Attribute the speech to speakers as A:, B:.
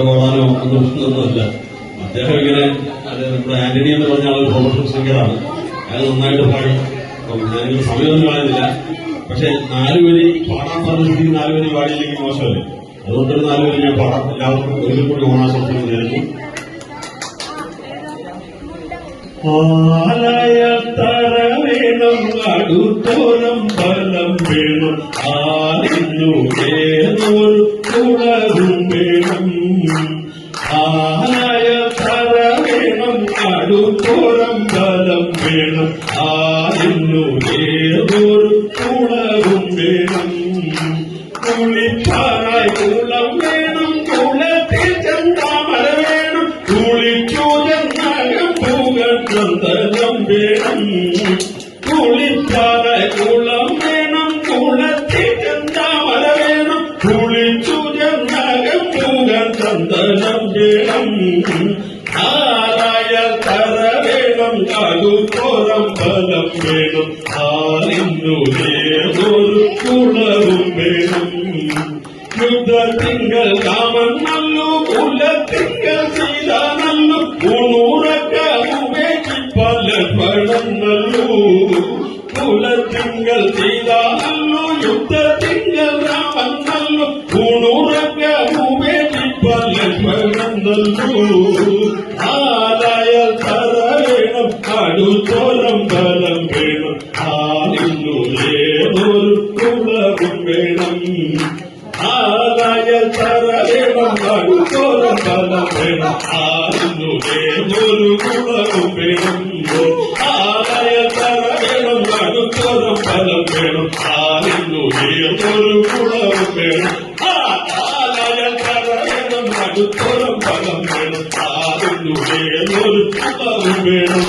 A: പാടാനോ ഒന്നുമല്ല. അദ്ദേഹം ഇങ്ങനെ നമ്മുടെ ആന്റണി എന്ന് പറഞ്ഞ ആളൊരു പ്രൊഫഷണൽ സിംഗറാണ്. അയാൾ നന്നായിട്ട് പാടി. ഞാനിങ്ങനെ സമയമൊന്നും കളയുന്നില്ല. പക്ഷെ 4 വരി പാടാൻ സാധിച്ചിട്ട് 4 വരി പാടിയില്ലെങ്കിൽ മോശമല്ലേ? അതുകൊണ്ടൊരു 4 വരി ഞാൻ പാടാം. എല്ലാവർക്കും ഒരിക്കൽ കൂടി ഓണാശംസകൾ നേരുന്നു. ആലയത്തറ വേണം, അടുത്തോരം ബലം വേണം, ആലിന്നു ഏതൊരു കുളവും വേണം. ആലയത്തറ വേണം, അടുത്തോരം ബലം വേണം, ആലിന്നു ഏതൊരു കുളവും വേണം. കുളിപ്പാനായി കുളം വേണം, കുളത്തിൽ ചെന്താമര വേണം, കുളിച്ചു ചെന്നകം പൂകൾ ചന്ദനം വേണം. കുളിപ്പാനായി കുളം വേണം, കുളത്തിൽ ചെന്താമര വേണം, കുളിച്ചു ചെന്നകം പൂകൾ ചന്ദനം വേണം. ആരായ തറ വേണം, അടുത്തോരം ബലം വേണം, ആലിന്നു ഏതൊരു കുളവും വേണം. യുദ്ധത്തിങ്കൽ കാമൻ നല്ലു, കുലത്തിങ്കൽ സീത നല്ലു, ഉണൂറക്ക ഉപേക്ഷിപ്പലം നല്ലു. കുലത്തിങ്കൽ സീത നല്ലു, യുദ്ധത്തിങ്കൽ രാമൻ നല്ലു, ഉണൂറക്ക ഉപേക്ഷിപ്പലം നല്ലു. ആരായ തറ വേണം, അടുത്തോരം ബലം വേണം, ആലിന്നു ഏതൊരു കുളവും വേണം. ആരായ തറ വേണം, അടുത്തോരം ബലം വേണം, ആലിന്നു ഏതൊരു കുളവും വേണം. ആരായ തറ വേണം, അടുത്തോരം ബലം വേണം, ആലിന്നു ഏതൊരു കുളവും വേണം. ആരായ തറ വേണം, അടുത്തോരം ബലം വേണം, ആലിന്നു ഏതൊരു കുളവും വേണം.